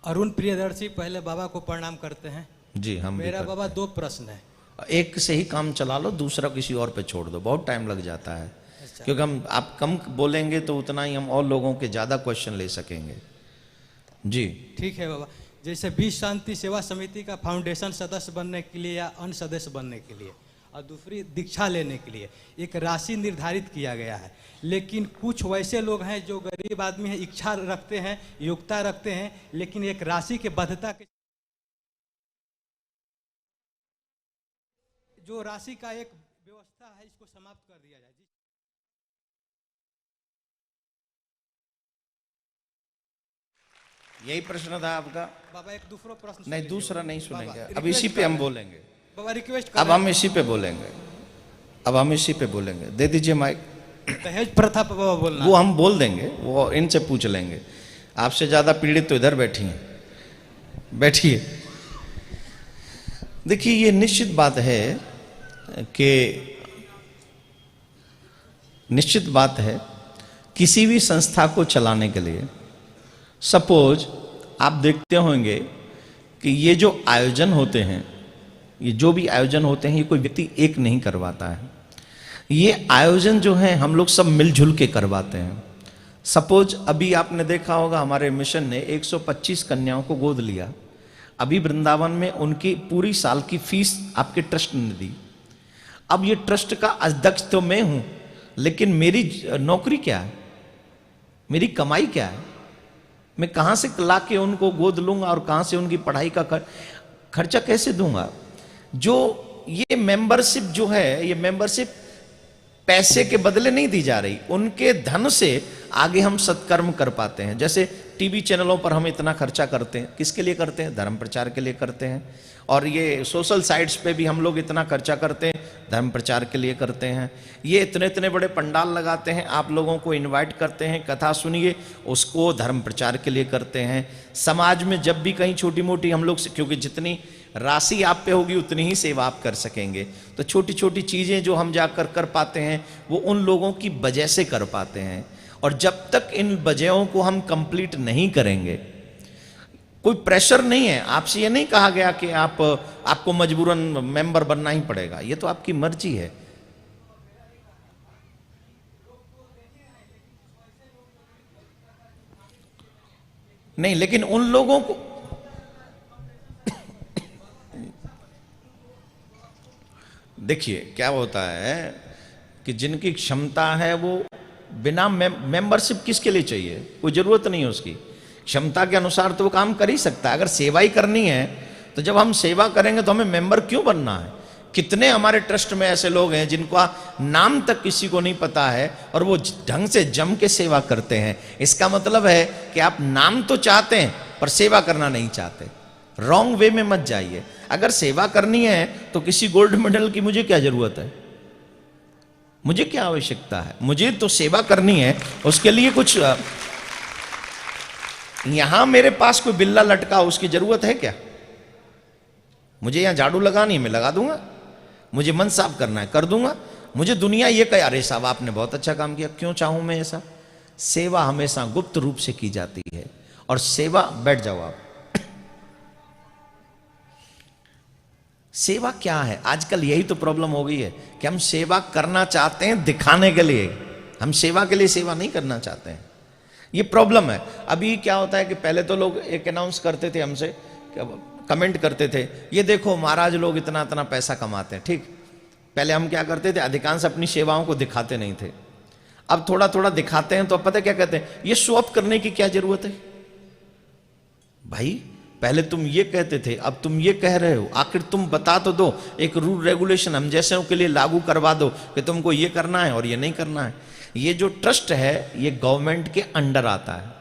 अरुण प्रियदर्शी पहले बाबा को प्रणाम करते हैं। जी हम मेरा बाबा दो प्रश्न है। एक से ही काम चला लो, दूसरा किसी और पे छोड़ दो, बहुत टाइम लग जाता है। अच्छा। क्योंकि हम आप कम बोलेंगे तो उतना ही हम और लोगों के ज्यादा क्वेश्चन ले सकेंगे। जी ठीक है बाबा। जैसे विश्व शांति सेवा समिति का फाउंडेशन सदस्य बनने के लिए या अन्य सदस्य बनने के लिए और दूसरी दीक्षा लेने के लिए एक राशि निर्धारित किया गया है, लेकिन कुछ वैसे लोग हैं जो गरीब आदमी हैं, इच्छा रखते हैं, योग्यता रखते हैं, लेकिन एक राशि के बद्धता के जो राशि का एक व्यवस्था है इसको समाप्त कर दिया जाए। यही प्रश्न था आपका बाबा एक दूसरा प्रश्न नहीं, दूसरा नहीं सुनेंगे, बाबा, अब इसी पे हम बोलेंगे। बाबा रिक्वेस्ट अब हम इसी पे बोलेंगे, अब हम इसी पे बोलेंगे। दे दीजिए माइक। दहेज प्रथा पर बाबा बोलना। वो हम बोल देंगे, वो इनसे पूछ लेंगे। आपसे ज्यादा पीड़ित तो इधर बैठी हैं, बैठिए। देखिए ये निश्चित बात है कि निश्चित बात है किसी भी संस्था को चलाने के लिए, सपोज आप देखते होंगे कि ये जो आयोजन होते हैं, ये जो भी आयोजन होते हैं, ये कोई व्यक्ति एक नहीं करवाता है। ये आयोजन जो है हम लोग सब मिलजुल के करवाते हैं। सपोज अभी आपने देखा होगा हमारे मिशन ने 125 कन्याओं को गोद लिया। अभी वृंदावन में उनकी पूरी साल की फीस आपके ट्रस्ट ने दी। अब ये ट्रस्ट का अध्यक्ष तो मैं हूं, लेकिन मेरी नौकरी क्या है, मेरी कमाई क्या है? मैं कहां से ला के उनको गोद लूंगा और कहां से उनकी पढ़ाई का खर्चा कैसे दूंगा? जो ये मेंबरशिप जो है, ये मेंबरशिप पैसे के बदले नहीं दी जा रही, उनके धन से आगे हम सत्कर्म कर पाते हैं। जैसे टीवी चैनलों पर हम इतना खर्चा करते हैं, किसके लिए करते हैं? धर्म प्रचार के लिए करते हैं। और ये सोशल साइट्स पे भी हम लोग इतना खर्चा करते हैं, धर्म प्रचार के लिए करते हैं। ये इतने इतने बड़े पंडाल लगाते हैं, आप लोगों को इनवाइट करते हैं, कथा सुनिए, उसको धर्म प्रचार के लिए करते हैं। समाज में जब भी कहीं छोटी मोटी हम लोग, क्योंकि जितनी राशि आप पे होगी उतनी ही सेवा आप कर सकेंगे, तो छोटी छोटी चीज़ें जो हम जाकर कर पाते हैं वो उन लोगों की वजह से कर पाते हैं। और जब तक इन वजहों को हम कंप्लीट नहीं करेंगे, कोई प्रेशर नहीं है, आपसे ये नहीं कहा गया कि आपको मजबूरन मेंबर बनना ही पड़ेगा, ये तो आपकी मर्जी है। नहीं, लेकिन उन लोगों को देखिए क्या होता है कि जिनकी क्षमता है वो बिना मेंबरशिप किसके लिए चाहिए? कोई जरूरत नहीं है उसकी। क्षमता के अनुसार तो वो काम कर ही सकता है। अगर सेवा ही करनी है तो जब हम सेवा करेंगे तो हमें मेंबर क्यों बनना है? कितने हमारे ट्रस्ट में ऐसे लोग हैं जिनका नाम तक किसी को नहीं पता है और वो ढंग से जम के सेवा करते हैं। इसका मतलब है कि आप नाम तो चाहते हैं पर सेवा करना नहीं चाहते। रॉन्ग वे में मत जाइए। अगर सेवा करनी है तो किसी गोल्ड मेडल की मुझे क्या जरूरत है? मुझे क्या आवश्यकता है? मुझे तो सेवा करनी है, उसके लिए कुछ यहां मेरे पास कोई बिल्ला लटका, उसकी जरूरत है क्या? मुझे यहां झाड़ू लगानी है, मैं लगा दूंगा। मुझे मन साफ करना है, कर दूंगा। मुझे दुनिया ये कहे अरे साहब आपने बहुत अच्छा काम किया, क्यों चाहूं मैं ऐसा? सेवा हमेशा गुप्त रूप से की जाती है। और सेवा, बैठ जाओ आप। सेवा क्या है? आजकल यही तो प्रॉब्लम हो गई है कि हम सेवा करना चाहते हैं दिखाने के लिए, हम सेवा के लिए सेवा नहीं करना चाहते हैं। ये प्रॉब्लम है। अभी क्या होता है कि पहले तो लोग एक अनाउंस करते थे हमसे, कमेंट करते थे, ये देखो महाराज लोग इतना इतना पैसा कमाते हैं। ठीक, पहले हम क्या करते थे, अधिकांश अपनी सेवाओं को दिखाते नहीं थे। अब थोड़ा थोड़ा दिखाते हैं तो अब पता क्या कहते हैं, ये शो ऑफ करने की क्या जरूरत है भाई? पहले तुम ये कहते थे, अब तुम ये कह रहे हो, आखिर तुम बता तो दो। एक रूल रेगुलेशन हम जैसे के लिए लागू करवा दो कि तुमको ये करना है और ये नहीं करना है। ये जो ट्रस्ट है ये गवर्नमेंट के अंडर आता है।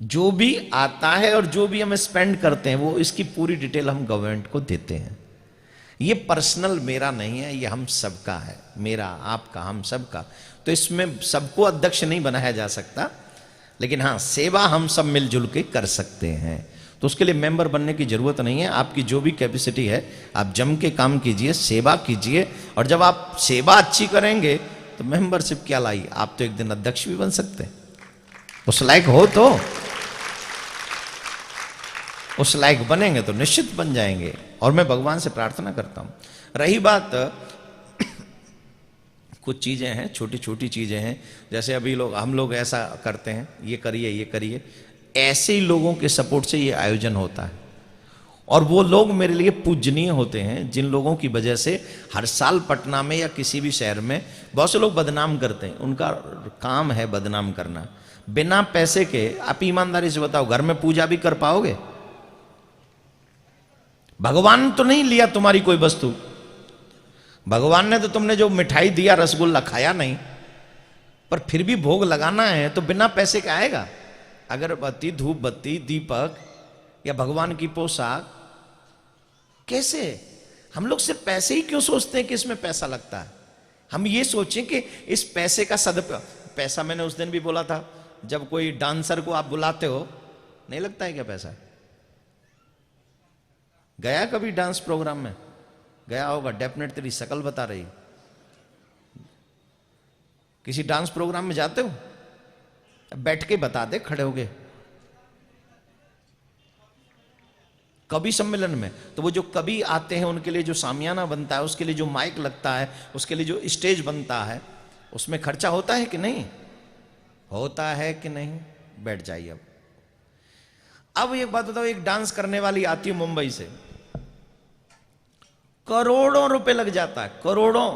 जो भी आता है और जो भी हम स्पेंड करते हैं वो इसकी पूरी डिटेल हम गवर्नमेंट को देते हैं। ये पर्सनल मेरा नहीं है, ये हम सबका है, मेरा, आपका, हम सबका। तो इसमें सबको अध्यक्ष नहीं बनाया जा सकता, लेकिन हाँ सेवा हम सब मिलजुल के कर सकते हैं। तो उसके लिए मेंबर बनने की जरूरत नहीं है। आपकी जो भी कैपेसिटी है आप जम के काम कीजिए, सेवा कीजिए। और जब आप सेवा अच्छी करेंगे तो मेंबरशिप क्या लाई, आप तो एक दिन अध्यक्ष भी बन सकते हैं, उस लायक हो तो। उस लायक बनेंगे तो निश्चित बन जाएंगे, और मैं भगवान से प्रार्थना करता हूं। रही बात कुछ चीजें हैं, छोटी छोटी चीजें हैं, जैसे अभी हम लोग ऐसा करते हैं, ये करिए ये करिए, ऐसे ही लोगों के सपोर्ट से ये आयोजन होता है। और वो लोग मेरे लिए पूजनीय होते हैं जिन लोगों की वजह से हर साल पटना में या किसी भी शहर में बहुत से लोग बदनाम करते हैं। उनका काम है बदनाम करना बिना पैसे के। आप ईमानदारी से बताओ, घर में पूजा भी कर पाओगे? भगवान तो नहीं लिया तुम्हारी कोई वस्तु, भगवान ने तो तुमने जो मिठाई दिया, रसगुल्ला खाया नहीं, पर फिर भी भोग लगाना है तो बिना पैसे का आएगा। अगरबत्ती, धूप बत्ती, दीपक या भगवान की पोशाक, कैसे? हम लोग सिर्फ पैसे ही क्यों सोचते हैं कि इसमें पैसा लगता है? हम ये सोचें कि इस पैसे का सदुपयोग। पैसा, मैंने उस दिन भी बोला था, जब कोई डांसर को आप बुलाते हो, नहीं लगता है क्या पैसा? गया कभी डांस प्रोग्राम में? गया होगा, डेफिनेट तेरी शक्ल बता रही। किसी डांस प्रोग्राम में जाते हो? बैठ के बता दे, खड़े हो गए। कवि सम्मेलन में तो वो जो कवि आते हैं उनके लिए जो सामियाना बनता है, उसके लिए जो माइक लगता है, उसके लिए जो स्टेज बनता है, उसमें खर्चा होता है कि नहीं? होता है कि नहीं? बैठ जाइए। अब एक बात बताओ, एक डांस करने वाली आती है मुंबई से, करोड़ों रुपए लग जाता है, करोड़ों,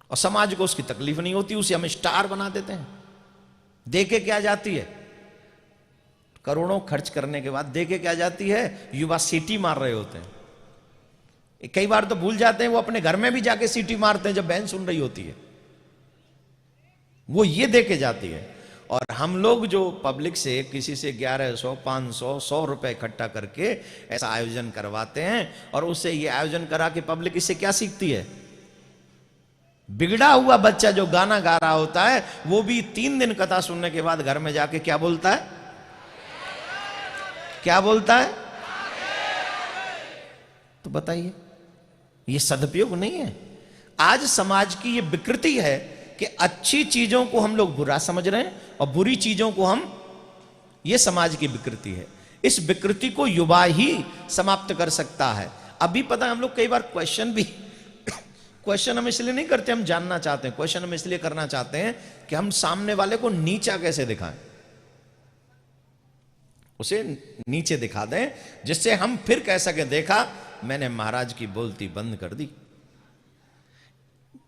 और समाज को उसकी तकलीफ नहीं होती, उसे हम स्टार बना देते हैं। देखे क्या जाती है? करोड़ों खर्च करने के बाद देखे क्या जाती है? युवा सीटी मार रहे होते हैं। कई बार तो भूल जाते हैं वो अपने घर में भी जाके सीटी मारते हैं जब बहन सुन रही होती है, वो ये देखे जाती है। और हम लोग जो पब्लिक से किसी से 1100, 500, 100 रुपए इकट्ठा करके ऐसा आयोजन करवाते हैं, और उससे ये आयोजन करा के पब्लिक इससे क्या सीखती है? बिगड़ा हुआ बच्चा जो गाना गा रहा होता है, वो भी 3 दिन कथा सुनने के बाद घर में जाके क्या बोलता है? क्या बोलता है? तो बताइए, ये सदुपयोग नहीं है? आज समाज की ये विकृति है कि अच्छी चीजों को हम लोग बुरा समझ रहे हैं और बुरी चीजों को हम, ये समाज की विकृति है। इस विकृति को युवा ही समाप्त कर सकता है। अभी पता है, हम लोग कई बार क्वेश्चन हम इसलिए नहीं करते, हम जानना चाहते हैं। क्वेश्चन हम इसलिए करना चाहते हैं कि हम सामने वाले को नीचा कैसे दिखाएं, उसे नीचे दिखा दें, जिससे हम फिर कह सके, देखा मैंने महाराज की बोलती बंद कर दी।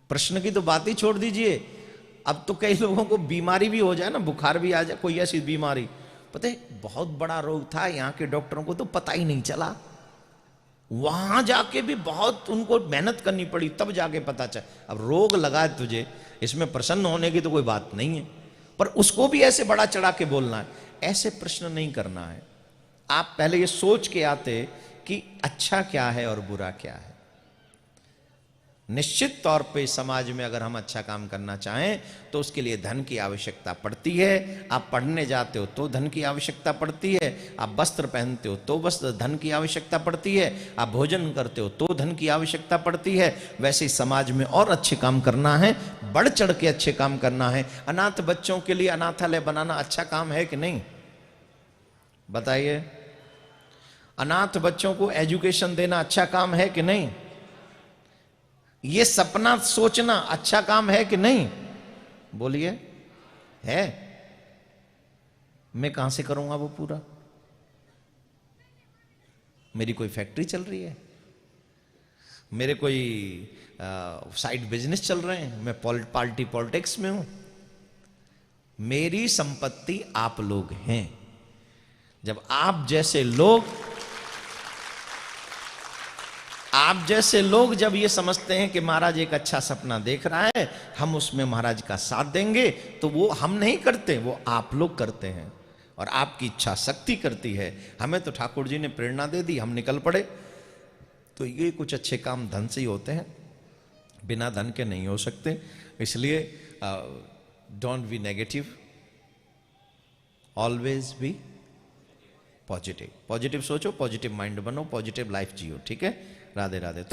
प्रश्न की तो बात ही छोड़ दीजिए, अब तो कई लोगों को बीमारी भी हो जाए ना, बुखार भी आ जाए, कोई ऐसी बीमारी, पता है बहुत बड़ा रोग था, यहां के डॉक्टरों को तो पता ही नहीं चला, वहां जाके भी बहुत उनको मेहनत करनी पड़ी, तब जाके पता चला। अब रोग लगा तुझे, इसमें प्रसन्न होने की तो कोई बात नहीं है, पर उसको भी ऐसे बड़ा चढ़ा के बोलना है, ऐसे प्रश्न नहीं करना है। आप पहले ये सोच के आते कि अच्छा क्या है और बुरा क्या है। निश्चित तौर पे समाज में अगर हम अच्छा काम करना चाहें तो उसके लिए धन की आवश्यकता पड़ती है। आप पढ़ने जाते हो तो धन की आवश्यकता पड़ती है, आप वस्त्र पहनते हो तो वस्त्र धन की आवश्यकता पड़ती है, आप भोजन करते हो तो धन की आवश्यकता पड़ती है। वैसे ही समाज में और अच्छे काम करना है, बढ़ चढ़ के अच्छे काम करना है। अनाथ बच्चों के लिए अनाथालय बनाना अच्छा काम है कि नहीं? बताइए। अनाथ बच्चों को एजुकेशन देना अच्छा काम है कि नहीं? ये सपना सोचना अच्छा काम है कि नहीं? बोलिए, है? मैं कहां से करूंगा वो पूरा? मेरी कोई फैक्ट्री चल रही है, मेरे कोई साइड बिजनेस चल रहे हैं, मैं पार्टी पॉलिटिक्स में हूं? मेरी संपत्ति आप लोग हैं। जब आप जैसे लोग जब ये समझते हैं कि महाराज एक अच्छा सपना देख रहा है, हम उसमें महाराज का साथ देंगे, तो वो हम नहीं करते, वो आप लोग करते हैं और आपकी इच्छा शक्ति करती है। हमें तो ठाकुर जी ने प्रेरणा दे दी, हम निकल पड़े। तो ये कुछ अच्छे काम धन से ही होते हैं, बिना धन के नहीं हो सकते। इसलिए don't be negative, always be positive. Positive सोचो, पॉजिटिव माइंड बनो, पॉजिटिव लाइफ जियो। ठीक है? राधे राधे।